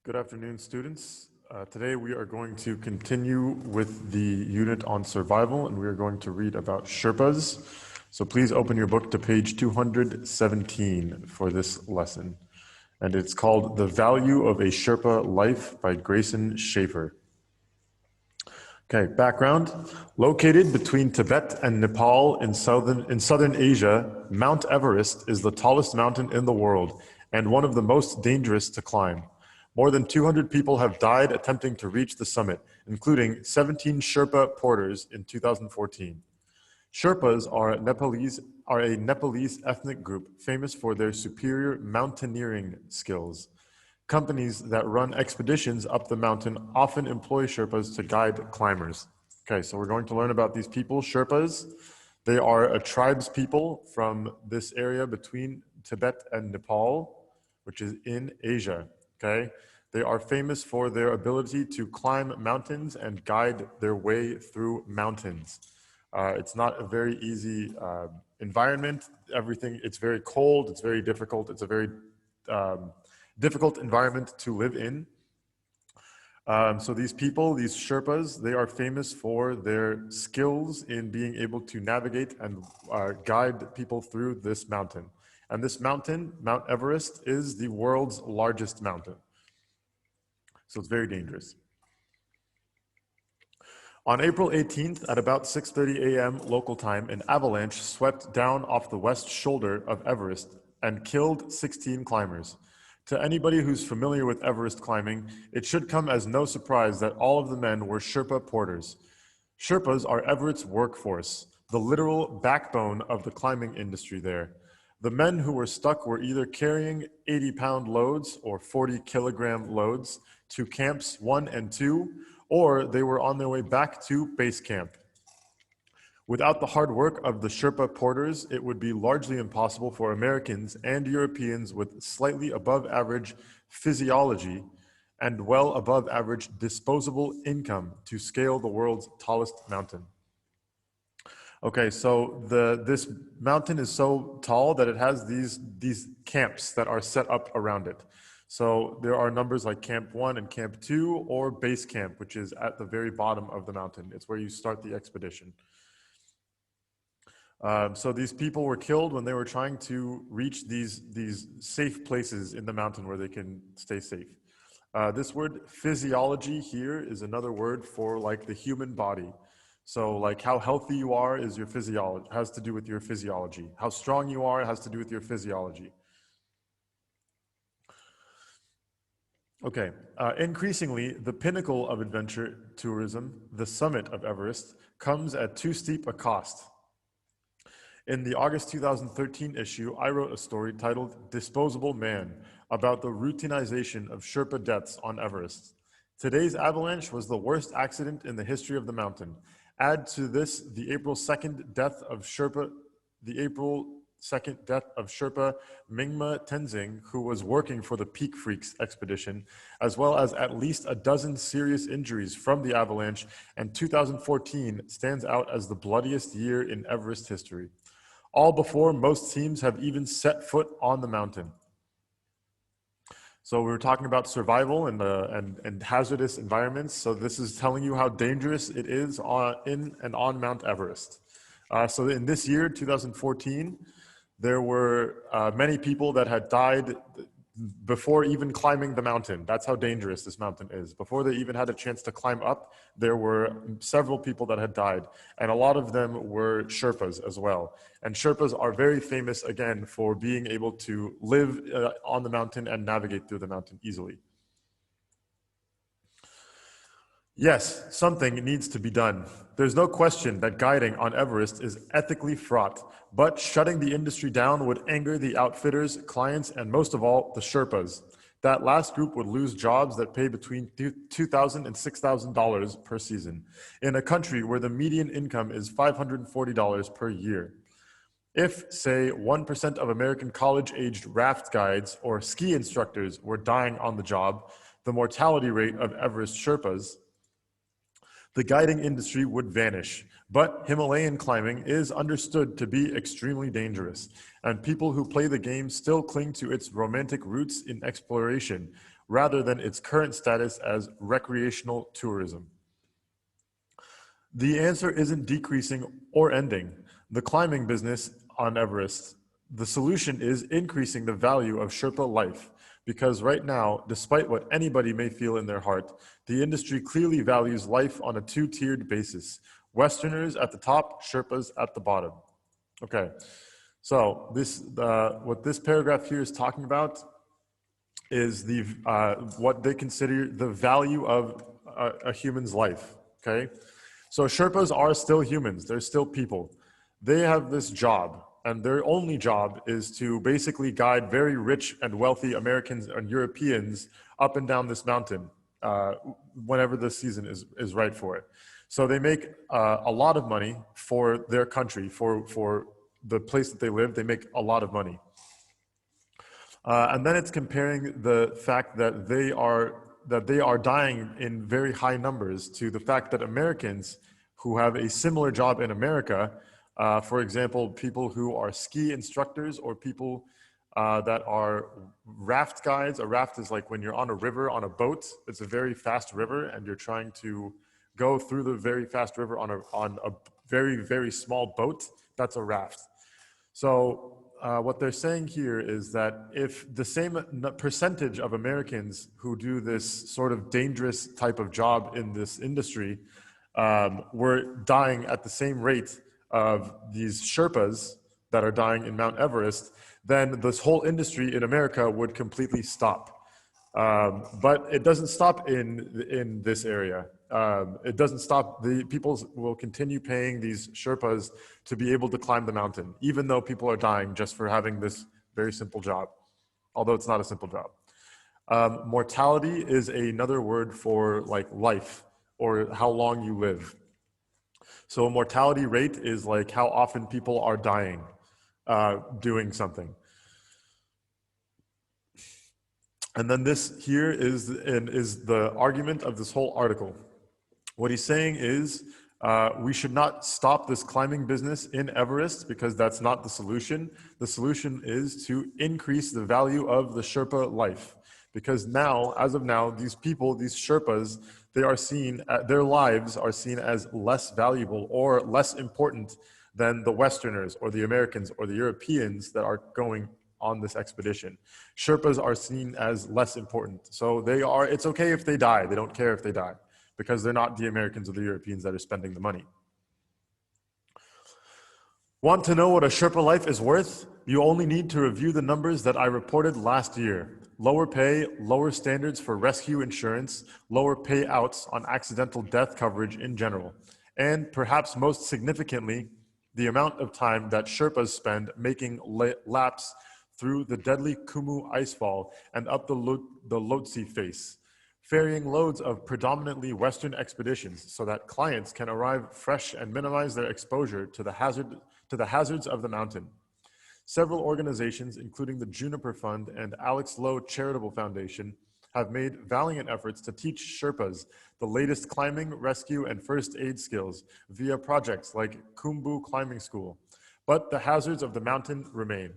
Good afternoon, students. Today we are going to continue with the unit on survival, and we are going to read about Sherpas. So please open your book to page 217 for this lesson. And it's called The Value of a Sherpa Life by Grayson Schaefer. Okay, background. Located between Tibet and Nepal in southern Asia, Mount Everest is the tallest mountain in the world and one of the most dangerous to climb. More than 200 people have died attempting to reach the summit, including 17 Sherpa porters in 2014. Sherpas are a Nepalese ethnic group famous for their superior mountaineering skills. Companies that run expeditions up the mountain often employ Sherpas to guide climbers. Okay, so we're going to learn about these people, Sherpas. They are a tribes people from this area between Tibet and Nepal, which is in Asia. Okay, they are famous for their ability to climb mountains and guide their way through mountains. It's not a very easy environment. It's very cold. It's very difficult. It's a very difficult environment to live in. So these people, these Sherpas, they are famous for their skills in being able to navigate and guide people through this mountain. And this mountain, Mount Everest, is the world's largest mountain. So it's very dangerous. On April 18th at about 6:30 a.m. local time, an avalanche swept down off the west shoulder of Everest and killed 16 climbers. To anybody who's familiar with Everest climbing, it should come as no surprise that all of the men were Sherpa porters. Sherpas are Everest's workforce, the literal backbone of the climbing industry there. The men who were stuck were either carrying 80-pound loads or 40-kilogram loads to camps 1 and 2, or they were on their way back to base camp. Without the hard work of the Sherpa porters, it would be largely impossible for Americans and Europeans with slightly above average physiology and well above average disposable income to scale the world's tallest mountain. Okay, so this mountain is so tall that it has these camps that are set up around it. So there are numbers like Camp 1 and Camp 2 or Base Camp, which is at the very bottom of the mountain. It's where you start the expedition. So these people were killed when they were trying to reach these safe places in the mountain where they can stay safe. This word physiology here is another word for like the human body. So like how healthy you are is your physiology, has to do with your physiology. How strong you are has to do with your physiology. Okay, increasingly, the pinnacle of adventure tourism, the summit of Everest, comes at too steep a cost. In the August 2013 issue, I wrote a story titled Disposable Man about the routinization of Sherpa deaths on Everest. Today's avalanche was the worst accident in the history of the mountain. Add to this the April 2nd death of Sherpa Mingma Tenzing, who was working for the Peak Freaks expedition, as well as at least a dozen serious injuries from the avalanche, and 2014 stands out as the bloodiest year in Everest history. All before most teams have even set foot on the mountain. So we were talking about survival and hazardous environments. So this is telling you how dangerous it is in and on Mount Everest. So in this year, 2014, there were many people that had died before even climbing the mountain. That's how dangerous this mountain is. Before they even had a chance to climb up, there were several people that had died. And a lot of them were Sherpas as well. And Sherpas are very famous, again, for being able to live on the mountain and navigate through the mountain easily. Yes, something needs to be done. There's no question that guiding on Everest is ethically fraught, but shutting the industry down would anger the outfitters, clients, and most of all, the Sherpas. That last group would lose jobs that pay between $2,000 and $6,000 per season in a country where the median income is $540 per year. If, say, 1% of American college-aged raft guides or ski instructors were dying on the job, the mortality rate of Everest Sherpas, the guiding industry would vanish. But Himalayan climbing is understood to be extremely dangerous, and people who play the game still cling to its romantic roots in exploration, rather than its current status as recreational tourism. The answer isn't decreasing or ending the climbing business on Everest. The solution is increasing the value of Sherpa life, because right now, despite what anybody may feel in their heart, the industry clearly values life on a two-tiered basis. Westerners at the top, Sherpas at the bottom. Okay, so what this paragraph here is talking about is what they consider the value of a human's life, okay? So Sherpas are still humans, they're still people. They have this job, and their only job is to basically guide very rich and wealthy Americans and Europeans up and down this mountain whenever the season is right for it. So they make a lot of money for their country, for the place that they live. They make a lot of money. And then it's comparing the fact that they are dying in very high numbers to the fact that Americans who have a similar job in America, for example, people who are ski instructors or people that are raft guides. A raft is like when you're on a river on a boat. It's a very fast river, and you're trying to go through the very fast river on a very, very small boat. That's a raft. So what they're saying here is that if the same percentage of Americans who do this sort of dangerous type of job in this industry were dying at the same rate of these Sherpas that are dying in Mount Everest, then this whole industry in America would completely stop. But it doesn't stop in this area. It doesn't stop. The people will continue paying these Sherpas to be able to climb the mountain, even though people are dying just for having this very simple job, although it's not a simple job. Mortality is another word for like life or how long you live. So a mortality rate is like how often people are dying doing something. And then this here is the argument of this whole article. What he's saying is we should not stop this climbing business in Everest because that's not the solution. The solution is to increase the value of the Sherpa life. Because now, as of now, these people, these Sherpas, their lives are seen as less valuable or less important than the Westerners or the Americans or the Europeans that are going on this expedition. Sherpas are seen as less important. So it's okay if they die. They don't care if they die because they're not the Americans or the Europeans that are spending the money. Want to know what a Sherpa life is worth? You only need to review the numbers that I reported last year. Lower pay, lower standards for rescue insurance, lower payouts on accidental death coverage in general, and perhaps most significantly, the amount of time that Sherpas spend making laps through the deadly Kumu icefall and up the Lhotse face, ferrying loads of predominantly Western expeditions so that clients can arrive fresh and minimize their exposure to the hazards of the mountain. Several organizations, including the Juniper Fund and Alex Lowe Charitable Foundation, have made valiant efforts to teach Sherpas the latest climbing, rescue, and first aid skills via projects like Khumbu Climbing School. But the hazards of the mountain remain.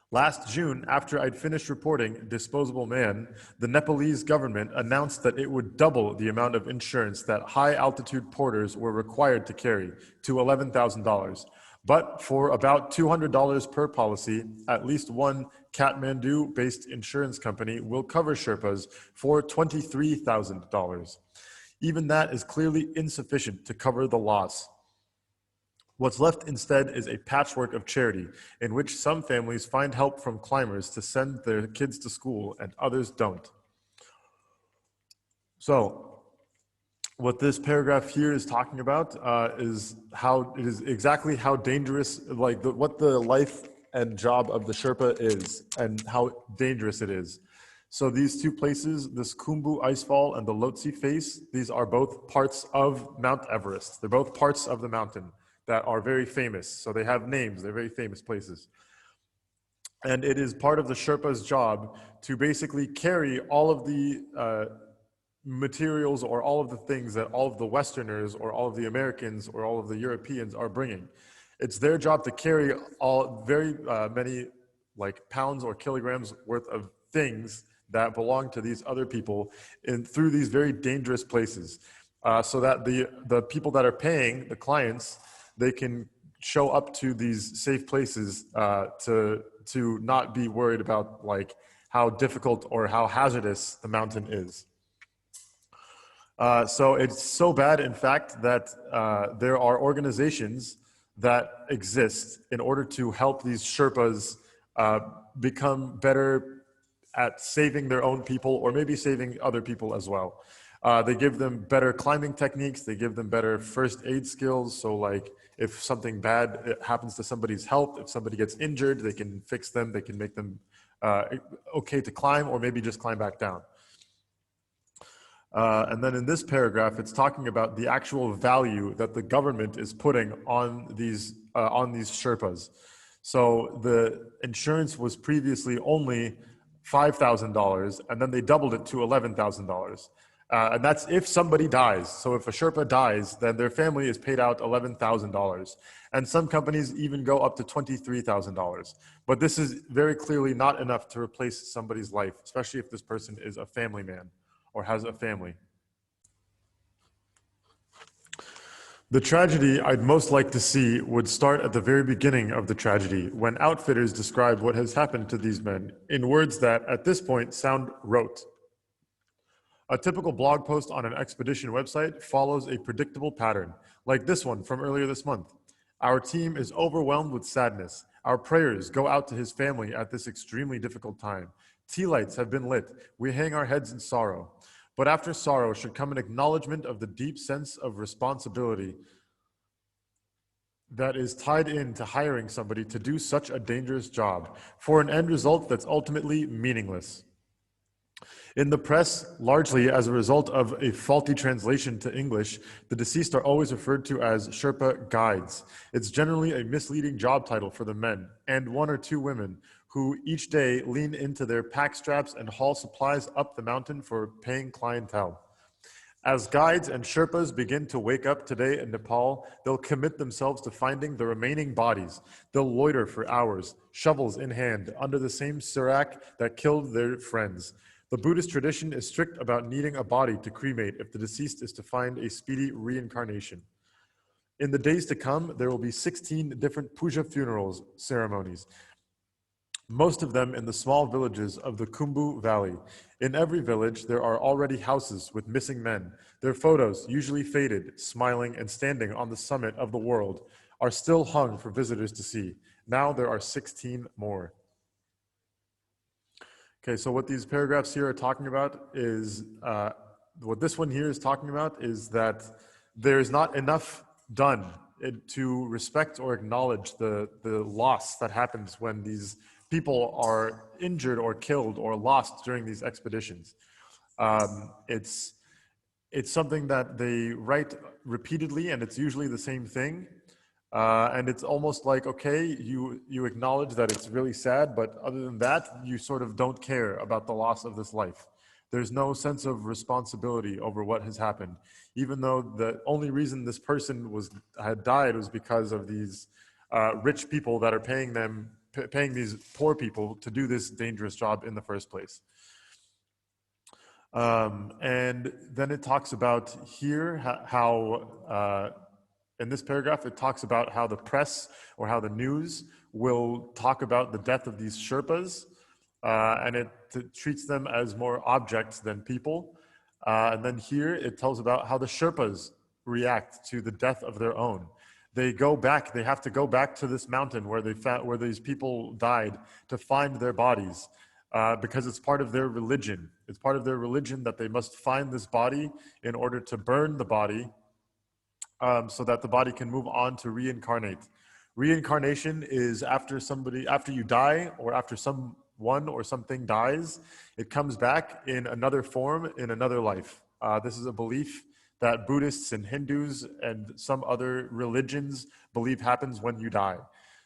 Last June, after I'd finished reporting Disposable Man, the Nepalese government announced that it would double the amount of insurance that high-altitude porters were required to carry to $11,000. But for about $200 per policy, at least one Kathmandu-based insurance company will cover Sherpas for $23,000. Even that is clearly insufficient to cover the loss. What's left instead is a patchwork of charity in which some families find help from climbers to send their kids to school and others don't. So, what this paragraph here is talking about is how it is exactly how dangerous, what the life and job of the Sherpa is and how dangerous it is. So these two places, this Khumbu Icefall and the Lhotse Face, these are both parts of Mount Everest. They're both parts of the mountain that are very famous. So they have names, they're very famous places. And it is part of the Sherpa's job to basically carry all of the materials or all of the things that all of the Westerners or all of the Americans or all of the Europeans are bringing. It's their job to carry all very many like pounds or kilograms worth of things that belong to these other people through these very dangerous places, so that the people that are paying, the clients, they can show up to these safe places to not be worried about like how difficult or how hazardous the mountain is. So it's so bad, in fact, that there are organizations that exist in order to help these Sherpas become better at saving their own people or maybe saving other people as well. They give them better climbing techniques. They give them better first aid skills. So like if something bad happens to somebody's health, if somebody gets injured, they can fix them. They can make them okay to climb or maybe just climb back down. And then in this paragraph, it's talking about the actual value that the government is putting on these Sherpas. So the insurance was previously only $5,000, and then they doubled it to $11,000. And that's if somebody dies. So if a Sherpa dies, then their family is paid out $11,000. And some companies even go up to $23,000. But this is very clearly not enough to replace somebody's life, especially if this person is a family man or has a family. The tragedy I'd most like to see would start at the very beginning of the tragedy, when outfitters describe what has happened to these men in words that, at this point, sound rote. A typical blog post on an expedition website follows a predictable pattern, like this one from earlier this month. Our team is overwhelmed with sadness. Our prayers go out to his family at this extremely difficult time. Tea lights have been lit. We hang our heads in sorrow. But after sorrow should come an acknowledgement of the deep sense of responsibility that is tied into hiring somebody to do such a dangerous job for an end result that's ultimately meaningless. In the press, largely as a result of a faulty translation to English, the deceased are always referred to as Sherpa guides. It's generally a misleading job title for the men, and one or two women, who each day lean into their pack straps and haul supplies up the mountain for paying clientele. As guides and Sherpas begin to wake up today in Nepal, they'll commit themselves to finding the remaining bodies. They'll loiter for hours, shovels in hand, under the same serac that killed their friends. The Buddhist tradition is strict about needing a body to cremate if the deceased is to find a speedy reincarnation. In the days to come, there will be 16 different puja funerals ceremonies, most of them in the small villages of the Khumbu Valley. In every village, there are already houses with missing men. Their photos, usually faded, smiling and standing on the summit of the world, are still hung for visitors to see. Now there are 16 more. Okay, so what these paragraphs here are talking about is, what this one here is talking about is that there's not enough done to respect or acknowledge the loss that happens when these people are injured or killed or lost during these expeditions. It's something that they write repeatedly, and it's usually the same thing. And it's almost like, okay, you acknowledge that it's really sad, but other than that, you sort of don't care about the loss of this life. There's no sense of responsibility over what has happened, even though the only reason this person had died was because of these rich people that are paying these poor people to do this dangerous job in the first place. And then it talks about here how in this paragraph, it talks about how the press or how the news will talk about the death of these Sherpas, and it treats them as more objects than people. And then here it tells about how the Sherpas react to the death of their own. They have to go back to this mountain where these people died to find their bodies, because it's part of their religion. It's part of their religion that they must find this body in order to burn the body, so that the body can move on to reincarnate. Reincarnation is after you die, or after someone or something dies, it comes back in another form, in another life. This is a belief that Buddhists and Hindus and some other religions believe happens when you die.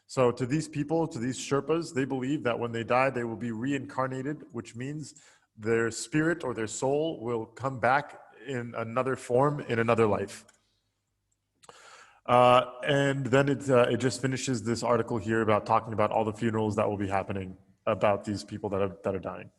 So to these people, to these Sherpas, they believe that when they die, they will be reincarnated, which means their spirit or their soul will come back in another form in another life. And then it just finishes this article here about talking about all the funerals that will be happening about these people that are dying.